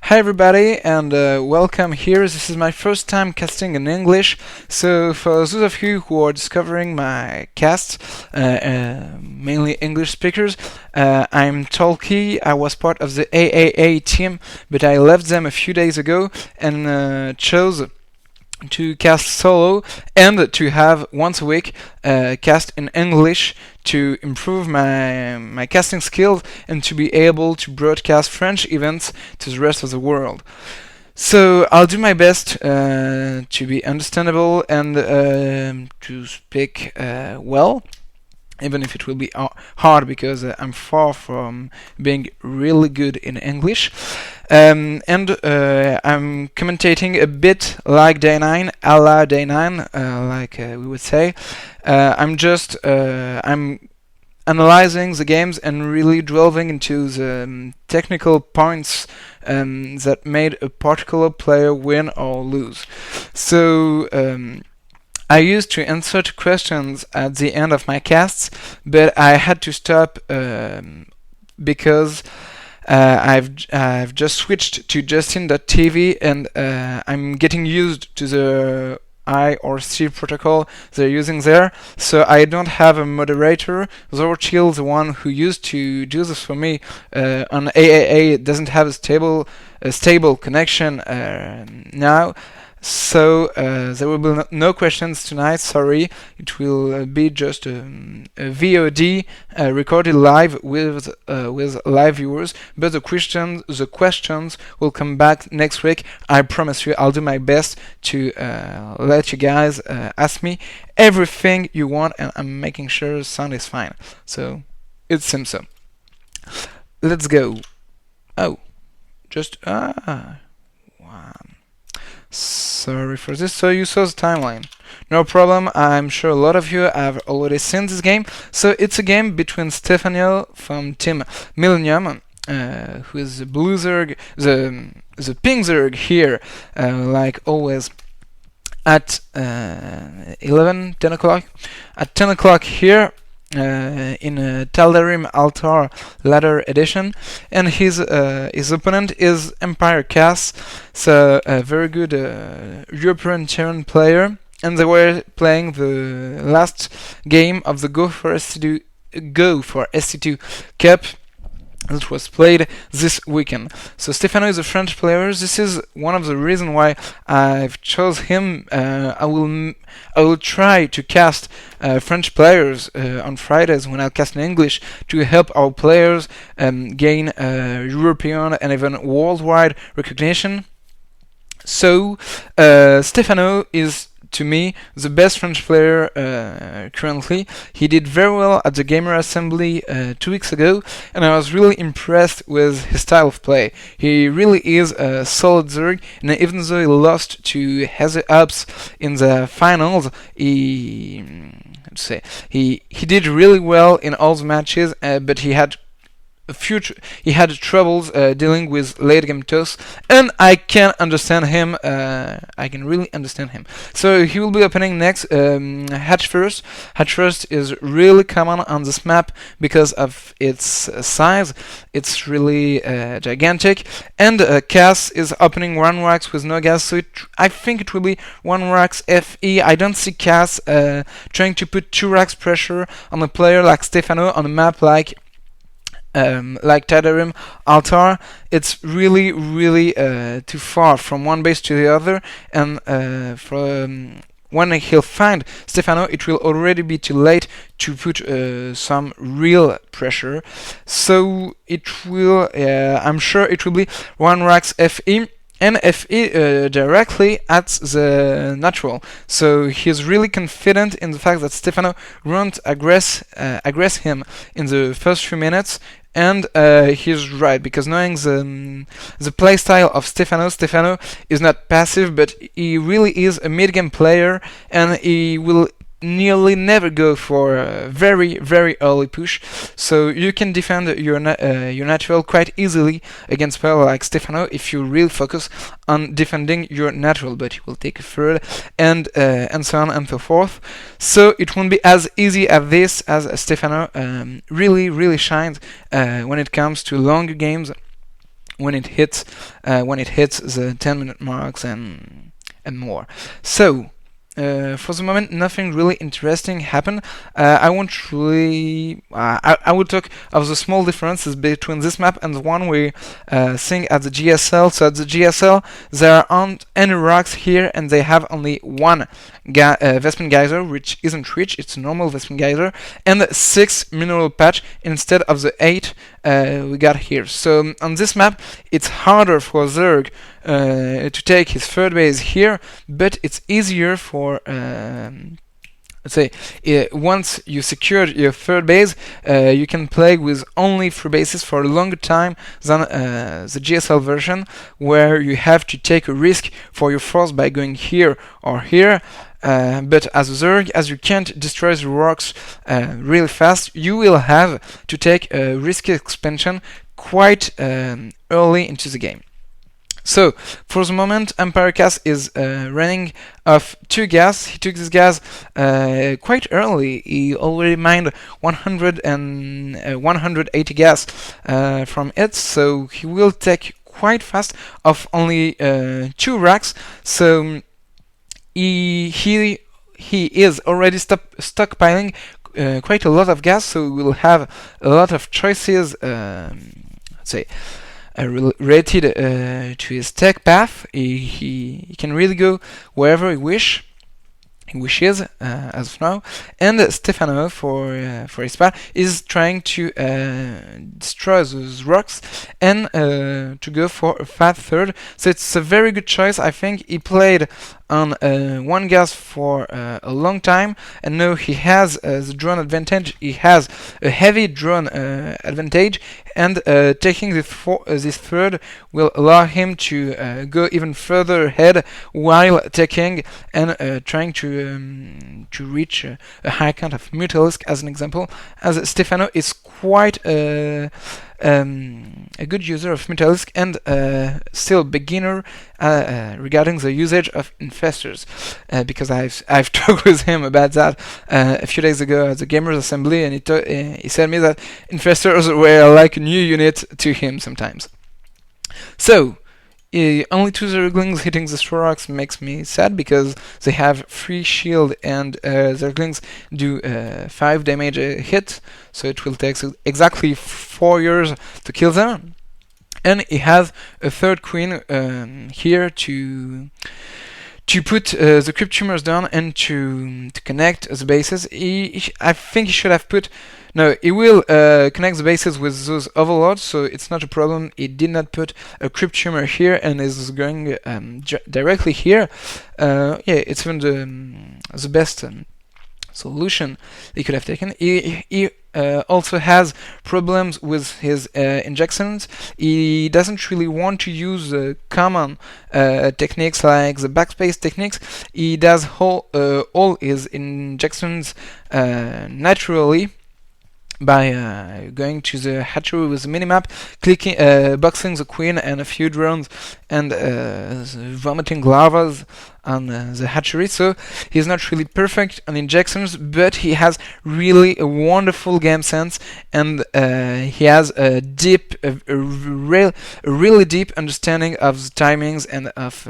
Hi everybody and welcome here. This is my first time casting in English, so for those of you who are discovering my cast, mainly English speakers, I'm Tolki. I was part of the AAA team, but I left them a few days ago and chose to cast solo and to have once a week cast in English to improve my casting skills and to be able to broadcast French events to the rest of the world. So I'll do my best to be understandable and to speak well, even if it will be hard because I'm far from being really good in English. And I'm commentating a bit like Day 9, a la Day 9, like we would say. I'm analyzing the games and really delving into the technical points that made a particular player win or lose. So I used to answer to questions at the end of my casts, but I had to stop because I've just switched to Justin.tv and I'm getting used to the I or C protocol they're using there, so I don't have a moderator. Zorchill, the one who used to do this for me on AAA, doesn't have a stable connection now. So there will be no questions tonight, sorry. It will be just a VOD recorded live with live viewers, but the questions will come back next week. I promise you, I'll do my best to let you guys ask me everything you want, and I'm making sure the sound is fine. So it seems so. Let's go. Oh, just one. Sorry for this. So you saw the timeline. No problem. I'm sure a lot of you have already seen this game. So it's a game between Stephano from Team Millennium, who is the blue Zerg, the pink Zerg here, like always, at 10 o'clock. At 10 o'clock here, in Taldarim Altar Ladder Edition, and his opponent is Empire Cass, so a very good European Terran player, and they were playing the last game of the Go for SC2 Cup that was played this weekend. So Stephano is a French player. This is one of the reasons why I've chose him. I will try to cast French players on Fridays when I'll cast in English to help our players gain European and even worldwide recognition. So Stephano is, to me, the best French player currently. He did very well at the Gamer Assembly 2 weeks ago, and I was really impressed with his style of play. He really is a solid Zerg, and even though he lost to Hazy Ups in the finals, he did really well in all the matches, but he had troubles dealing with late game toss, and I can understand him. I can really understand him. So he will be opening next Hatch First. Hatch First is really common on this map because of its size. It's really gigantic. And Cass is opening one racks with no gas, so I think it will be one racks FE. I don't see Cass trying to put 2 racks pressure on a player like Stephano on a map like Tadarim Altar. It's really too far from one base to the other, and when he'll find Stephano, it will already be too late to put some real pressure. So it will, I'm sure it will be one racks FE, and FE directly at the natural. So he's really confident in the fact that Stephano won't aggress him in the first few minutes, and he's right, because knowing the playstyle of Stephano is not passive, but he really is a mid-game player, and he will nearly never go for a very early push, so you can defend your natural quite easily against player like Stephano if you really focus on defending your natural, but he will take a third and so on and so forth. So it won't be as easy as this, as Stephano really shines when it comes to longer games when it hits the 10-minute marks and more. So for the moment, nothing really interesting happened. I won't really. I will talk of the small differences between this map and the one we're seeing at the GSL. So at the GSL, there aren't any rocks here, and they have only one Vespin geyser, which isn't rich. It's a normal Vespin geyser, and 6 mineral patch instead of the 8 we got here. So on this map, it's harder for Zerg to take his third base here, but it's easier for let's say once you secured your third base, you can play with only 3 bases for a longer time than the GSL version, where you have to take a risk for your force by going here or here. But as a Zerg, as you can't destroy the rocks really fast, you will have to take a risky expansion quite early into the game. So, for the moment, Empire Cass is running off 2 gas. He took this gas quite early. He already mined 180 gas from it, so he will take quite fast off only 2 racks. So he is already stockpiling quite a lot of gas, so we will have a lot of choices, let's say, related to his tech path. He can really go wherever he wishes as of now. And Stephano, for his part, is trying to destroy those rocks and to go for a fat third. So it's a very good choice. I think he played on 1 gas for a long time, and now he has the drone advantage. He has a heavy drone advantage, and taking this third will allow him to go even further ahead while taking and trying to reach a high count of Mutalisk, as an example, as Stephano is quite a good user of Mutalisk and still beginner regarding the usage of infestors, because I've talked with him about that a few days ago at the Gamers Assembly, and he said me that infestors were like a new unit to him sometimes. So only 2 Zerglings hitting the rocks makes me sad, because they have 3 shield and Zerglings do 5 damage a hit, so it will take exactly 4 years to kill them. And he has a 3rd queen here to put the crypt tumors down and to connect the bases. I think he should have put. No, he will connect the bases with those overlords, so it's not a problem. He did not put a crypt tumor here and is going directly here. Yeah, it's even the best solution he could have taken. He also has problems with his injections. He doesn't really want to use common techniques like the backspace techniques. He does all his injections naturally, by going to the hatchery with the minimap, clicking, boxing the queen and a few drones, and vomiting larvas on the hatchery. So he's not really perfect on injections, but he has really a wonderful game sense, and he has a really deep understanding of the timings and of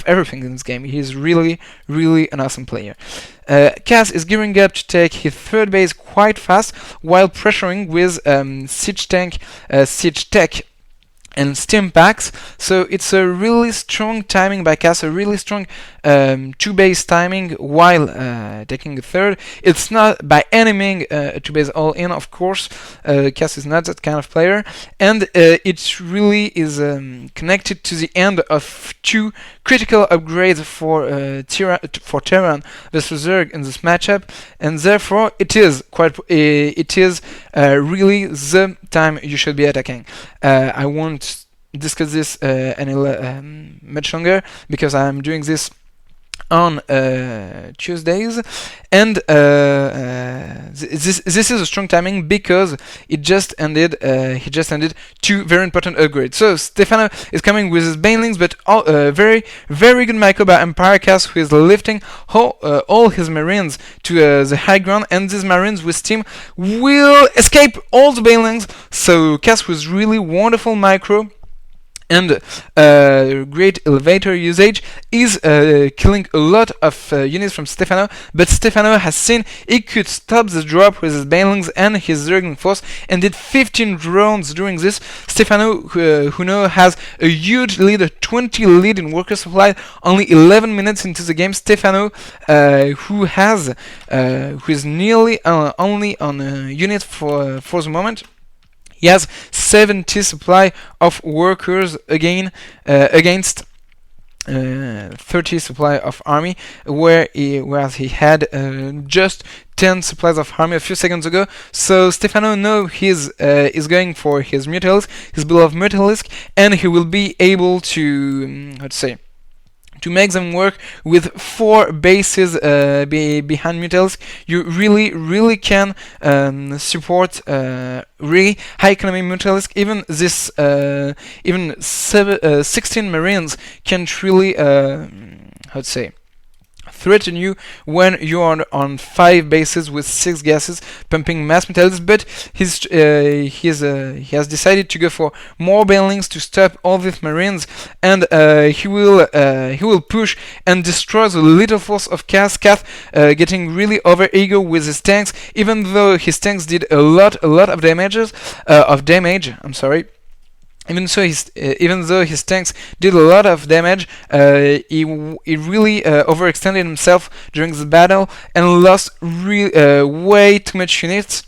everything in this game. He's really an awesome player. Cass is gearing up to take his 3rd base quite fast, while pressuring with siege tech, and stim packs. So it's a really strong timing by Cass, a really strong 2-base timing while taking a 3rd. It's not by any means a 2-base all-in, of course. Cass is not that kind of player, and it really is connected to the end of 2 critical upgrades for Terran versus Zerg in this matchup, and therefore it is really the time you should be attacking. I won't discuss this any much longer, because I'm doing this on Tuesdays, and this is a strong timing because it just ended. He just ended 2 very important upgrades. So Stephano is coming with his banelings, but very good micro by Empire Cass, who is lifting all his marines to the high ground, and these marines with steam will escape all the banelings. So Cass was really wonderful micro and great elevator usage is killing a lot of units from Stephano, but Stephano has seen he could stop the drop with his banelings and his Zergling force and did 15 drones during this. Stephano, who now has a huge lead, a 20 lead in worker supply, only 11 minutes into the game. Stephano, who is nearly only on a unit for the moment. He has 70 supply of workers against 30 supply of army, whereas he had just 10 supplies of army a few seconds ago. So Stephano now is going for his Mutalisk, his beloved Mutalisk, and he will be able to to make them work with 4 bases behind Mutalisk. You really can support really high economy Mutalisk. Even this 16 Marines can't really threaten you when you are on 5 bases with 6 gases pumping mass Mutalisks, but he has decided to go for more banelings to stop all these Marines, and he will push and destroy the little force of Cass, getting really over ego with his tanks, even though his tanks did a lot of damage. Even though his tanks did a lot of damage, he really overextended himself during the battle and lost way too much units.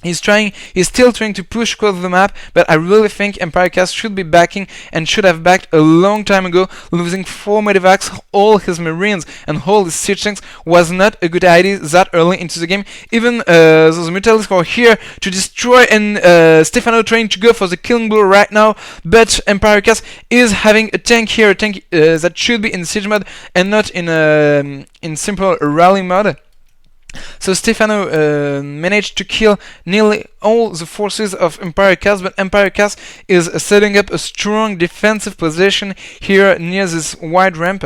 He's still trying to push across the map, but I really think Empire Cast should be backing and should have backed a long time ago. Losing 4 medivacs, all his marines, and all his siege tanks was not a good idea that early into the game. Even those Mutalisks are here to destroy, and Stephano trying to go for the killing blow right now, but Empire Cast is having a tank here, that should be in siege mode and not in simple rally mode. So Stephano managed to kill nearly all the forces of Empire Cast, but Empire Cast is setting up a strong defensive position here near this wide ramp,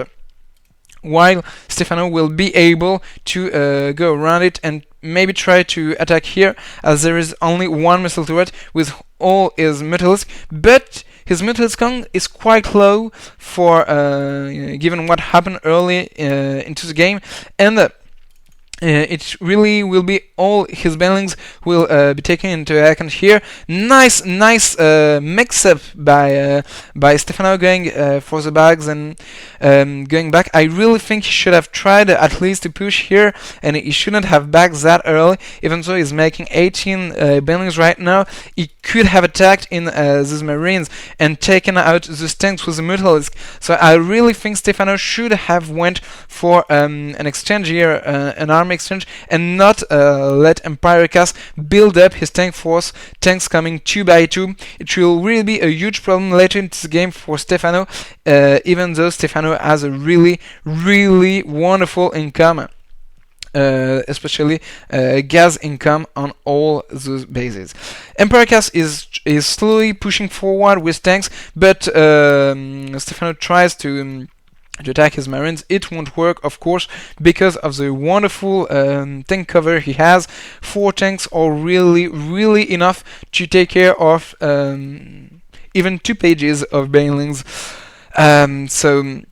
while Stephano will be able to go around it and maybe try to attack here, as there is only 1 missile turret with all his Mutalisk, but his Mutalisk count is quite low for given what happened early into the game, and it really will be all his banelings will be taken into account here. Nice mix-up by Stephano going for the bags and going back. I really think he should have tried at least to push here, and he shouldn't have backed that early. Even though he's making 18 banelings right now, he could have attacked in these Marines and taken out the tanks with the Mutalisk. So I really think Stephano should have went for an exchange here, an army exchange, and not let Empire Cast build up his tanks coming 2 by 2. It will really be a huge problem later into the game for Stephano, even though Stephano has a really wonderful income, especially gas income on all those bases. Empire Cast is slowly pushing forward with tanks, but Stephano tries to attack his Marines. It won't work, of course, because of the wonderful tank cover he has. 4 tanks are really enough to take care of even 2 pages of banelings. So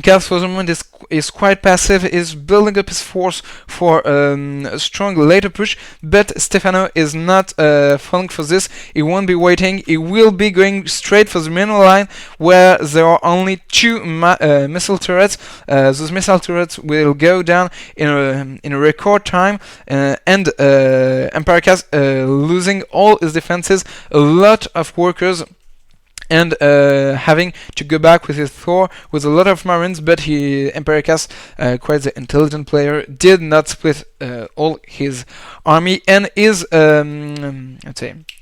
Cast for the moment is quite passive, is building up his force for a strong later push, but Stephano is not falling for this. He won't be waiting. He will be going straight for the main line, where there are only 2 missile turrets. Those missile turrets will go down in a record time, and Empire Cast losing all his defenses, a lot of workers, and having to go back with his Thor with a lot of Marines, but Empire Cast, quite the intelligent player, did not split all his army and is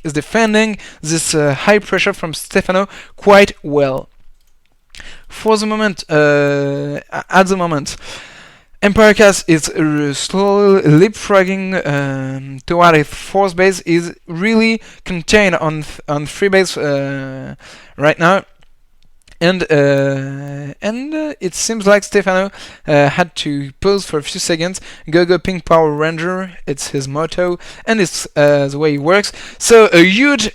defending this high pressure from Stephano quite well. For the moment, at the moment, Empire Cast is slowly leapfrogging toward its 4th base. Is really contained on 3 bases right now. and it seems like Stephano had to pause for a few seconds. Go pink Power Ranger, it's his motto, and it's the way he works. So a huge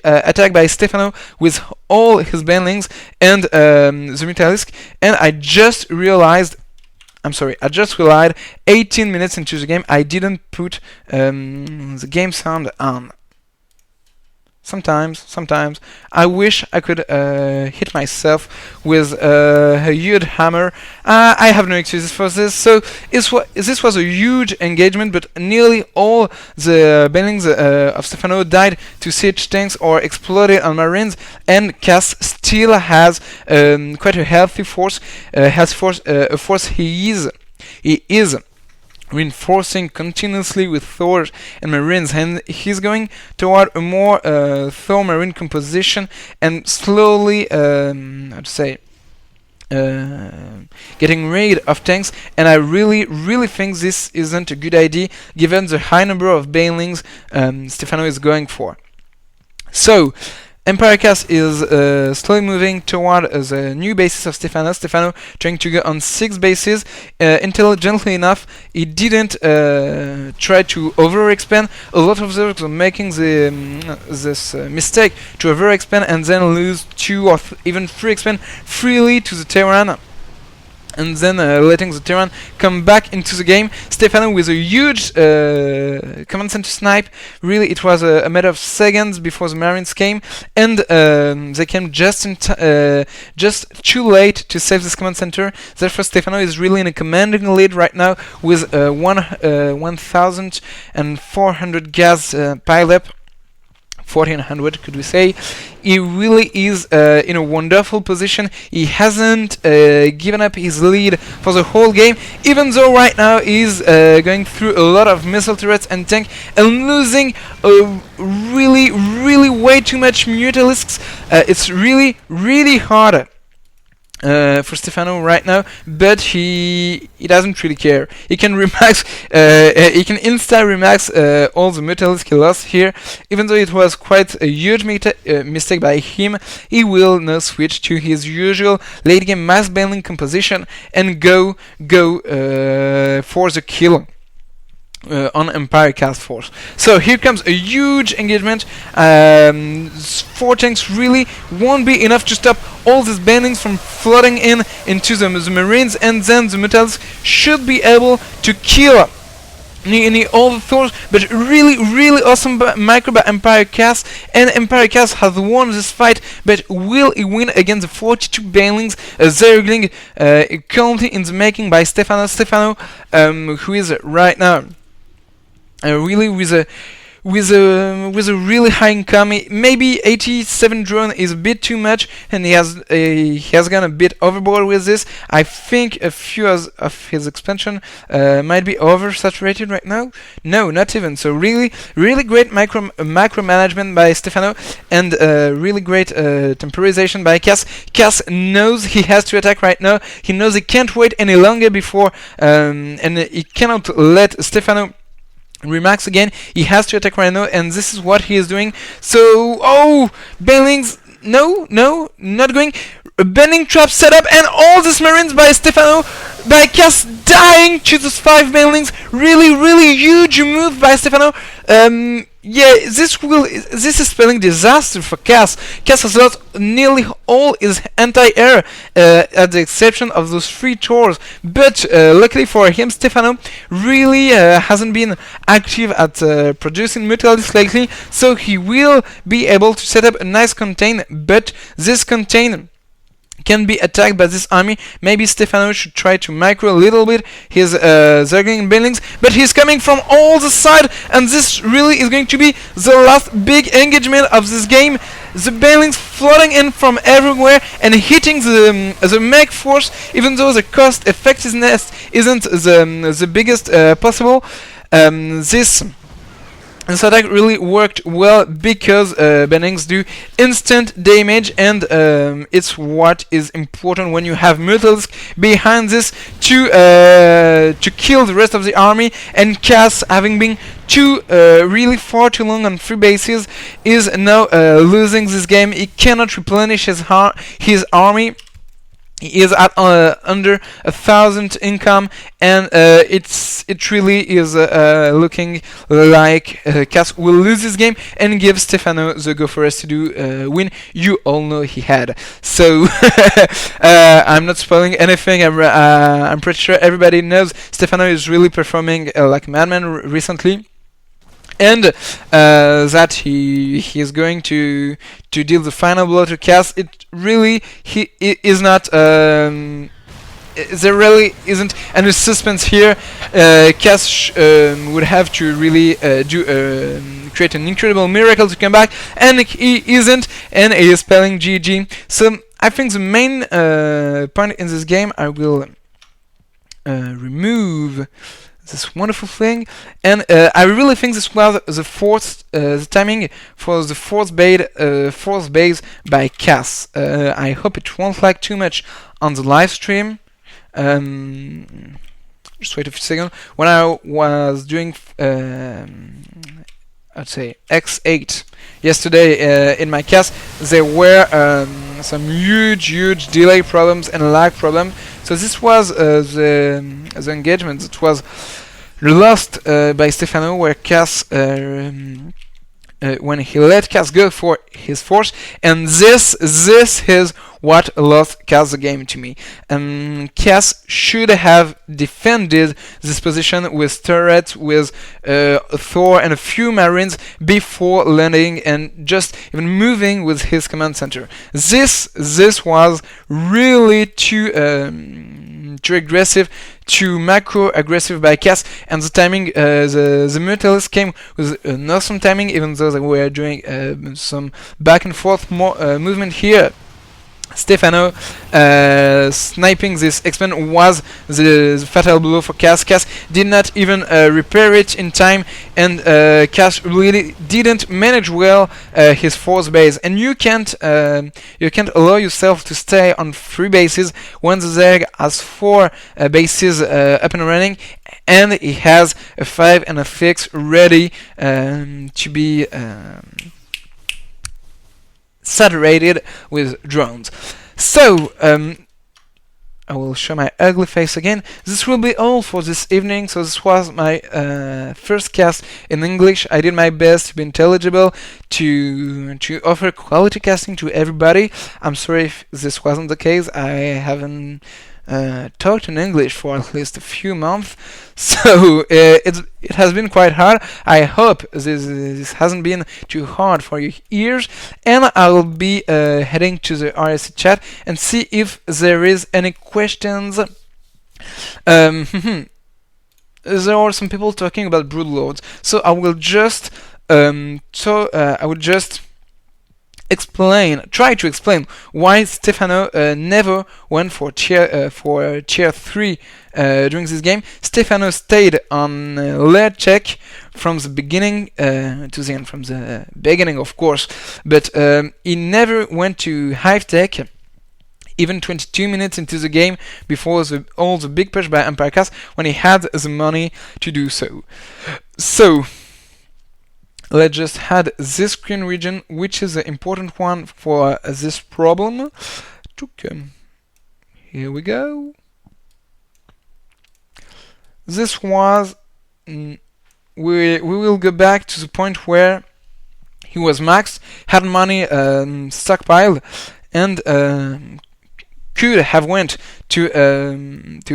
attack by Stephano with all his banlings and the Mutalisk. And I just realized 18 minutes into the game, I didn't put the game sound on. Sometimes I wish I could hit myself with a huge hammer. I have no excuses for this. So this was a huge engagement, but nearly all the banlings of Stephano died to siege tanks or exploded on marines, and Cass still has quite a healthy force. A force he is reinforcing continuously with Thor and Marines, and he's going toward a more Thor Marine composition and slowly, getting rid of tanks. And I really think this isn't a good idea given the high number of banelings Stephano is going for. So Empire Cass is slowly moving toward the new bases of Stephano. Stephano trying to go on 6 bases. Intelligently enough, he didn't try to overexpand. A lot of those are making this mistake to overexpand and then lose 2 or even 3 expand freely to the Terran, and then letting the Terran come back into the game. Stephano with a huge command center snipe. Really, it was a matter of seconds before the Marines came, and they came just too late to save this command center. Therefore, Stephano is really in a commanding lead right now with 1,400 gas pile up. 1400, could we say. He really is in a wonderful position. He hasn't given up his lead for the whole game, even though right now he's going through a lot of missile turrets and tank and losing really way too much Mutalisks. It's really hard for Stephano right now, but he doesn't really care. He can remax, he can insta-remax all the Mutalisks he lost here. Even though it was quite a huge mistake by him, he will now switch to his usual late game mass banning composition and go for the kill on Empire Cass force. So here comes a huge engagement. 4 tanks really won't be enough to stop all these bannings from flooding into the Marines, and then the Mutalisks should be able to kill all the Thors, but really awesome micro by Empire Cass. And Empire Cass has won this fight, but will he win against the 42 banelings Zergling currently in the making by Stephano, who is right now really with a really high income. Maybe 87 drone is a bit too much, and he has gone a bit overboard with this. I think a few of his expansion might be oversaturated right now. No, not even. So really great macro management by Stephano, and really great temporization by Cass. Cass knows he has to attack right now. He knows he can't wait any longer before, and he cannot let Stephano remax again. He has to attack right now, and this is what he is doing. So, banelings, no, not going. A banning trap set up, and all these Marines by Stephano, by Cass dying to those 5 banelings. Really huge move by Stephano. Yeah, this is spelling disaster for Cass. Cass has lost nearly all his anti-air, at the exception of those 3 tours. But luckily for him, Stephano really hasn't been active at producing Mutalisks lately, so he will be able to set up a nice contain. But this contain can be attacked by this army. Maybe Stephano should try to micro a little bit his Zergling banelings, but he's coming from all the side, and this really is going to be the last big engagement of this game. The banelings flooding in from everywhere and hitting the mech force, even though the cost effectiveness isn't the biggest possible. And so that really worked well because bendings do instant damage, and it's what is important when you have Mutalisk behind this to kill the rest of the army. And Cass, having been really far too long on 3 bases, is now losing this game. He cannot replenish his army. He is at under 1,000 income, and it really is looking like Cass will lose this game and give Stephano the go for us to do win. You all know he had. So I'm not spoiling anything. I'm pretty sure everybody knows Stephano is really performing like a madman recently. And that he is going to deal the final blow to Cass. It is not. There really isn't any suspense here. Cass would have to really create an incredible miracle to come back, and he isn't, and he is spelling GG. So I think the main point in this game, I will remove this wonderful thing, and I really think this was the timing for the fourth base by Cass. I hope it won't lag too much on the live stream. Just wait a few seconds. When I was doing I'd say X8 yesterday in my Cass, there were some huge delay problems and lag problems. So this was the engagement that was lost by Stephano, where Cass when he let Cass go for his force, and this is what lost Cass the game to me. Cass should have defended this position with turrets, with Thor and a few marines before landing, and just even moving with his command center. This was really too aggressive, too macro aggressive by Cass, and the timing, the Mutalisk came with an awesome timing, even though they were doing some back and forth movement here. Stephano sniping this X-Men was the fatal blow for Cass. Cass did not even repair it in time, and Cass really didn't manage well his fourth base. And you can't allow yourself to stay on 3 bases when the Zerg has 4 bases up and running, and he has a 5 and a 6 ready to be saturated with drones. So I will show my ugly face again. This will be all for this evening. So this was my first cast in English. I did my best to be intelligible, to offer quality casting to everybody. I'm sorry if this wasn't the case. I haven't talked in English for at least a few months, so it has been quite hard. I hope this hasn't been too hard for your ears, and I'll be heading to the RSC chat and see if there is any questions. There are some people talking about Broodlords, so I will just try to explain why Stephano never went for tier 3 during this game. Stephano stayed on layer check from the beginning to the end, from the beginning of course, but he never went to hive tech even 22 minutes into the game before all the big push by Empire Cass, when he had the money to do so. So let's just add this screen region, which is the important one for this problem. Here we go. This was we will go back to the point where he was maxed, had money stockpiled, and could have went to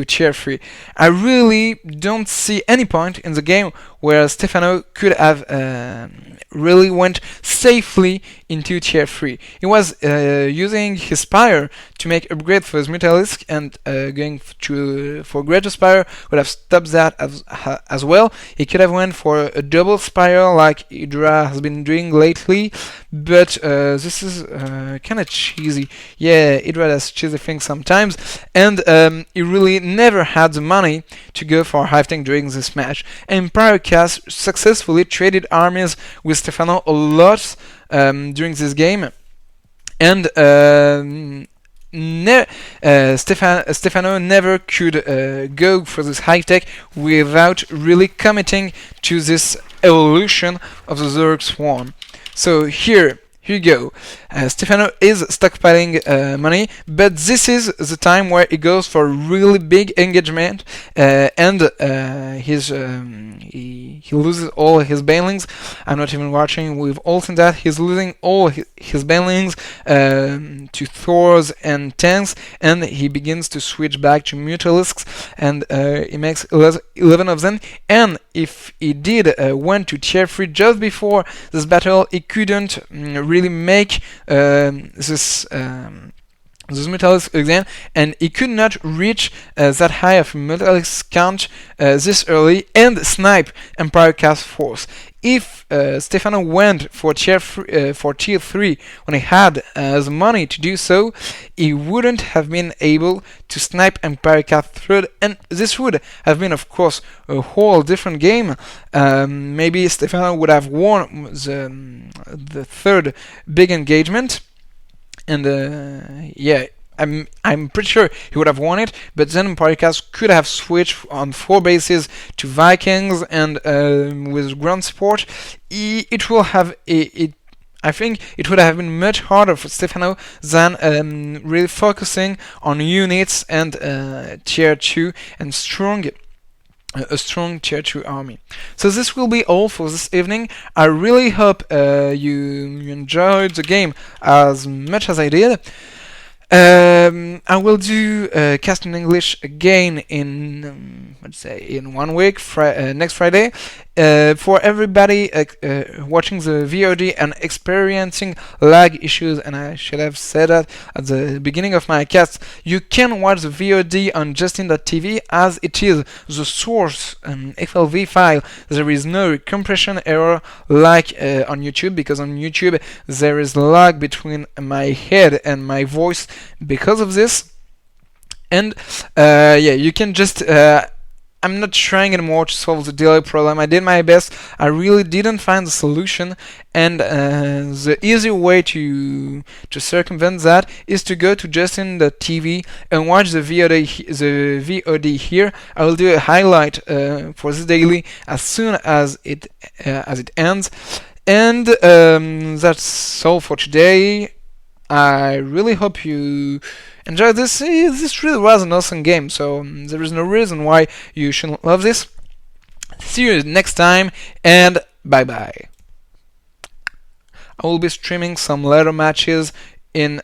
tier 3. I really don't see any point in the game where Stephano could have really went safely into tier 3. He was using his Spire to make upgrade for his Mutalisk, and going for Greater Spire would have stopped that as well. He could have went for a double Spire like Hydra has been doing lately, but this is kind of cheesy. Yeah, Hydra does cheesy things sometimes, and he really never had the money to go for hive tank during this match. Empire Paracas successfully traded armies with Stephano a lot during this game, and Stephano never could go for this high tech without really committing to this evolution of the Zerg Swarm. So here you go. Stephano is stockpiling money, but this is the time where he goes for really big engagement, and he loses all his banelings. I'm not even watching with ult and that. He's losing all his banelings to Thors and tanks, and he begins to switch back to Mutalisks, and he makes 11 of them. And if he did went to tier 3 just before this battle, he couldn't really make this Mutalisks again, and he could not reach that high of Mutalisks count this early and snipe Empire Cast Force. If Stephano went for tier 3 when he had the money to do so, he wouldn't have been able to snipe Empire Cast 3rd, and this would have been, of course, a whole different game. Maybe Stephano would have won the third big engagement, and yeah, I'm pretty sure he would have won it, but then Paracas could have switched on 4 bases to Vikings, and with ground support, it will have I think it would have been much harder for Stephano than really focusing on units and tier 2 and a strong tier 2 army. So this will be all for this evening. I really hope you enjoyed the game as much as I did. I will do Cast in English again in let's say in 1 week, next Friday. For everybody watching the VOD and experiencing lag issues, and I should have said that at the beginning of my cast, you can watch the VOD on Justin.tv as it is the source FLV file. There is no compression error like on YouTube, because on YouTube there is lag between my head and my voice because of this. And yeah, you can just I'm not trying anymore to solve the delay problem. I did my best. I really didn't find the solution, and the easy way to circumvent that is to go to Justin.tv and watch the VOD here. I will do a highlight for this daily as soon as it ends, and that's all for today. I really hope you enjoyed this. This really was an awesome game, so there is no reason why you shouldn't love this. See you next time, and bye bye. I will be streaming some ladder matches in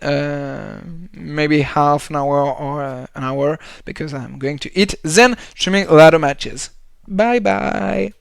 maybe half an hour or an hour, because I'm going to eat, then streaming ladder matches. Bye bye.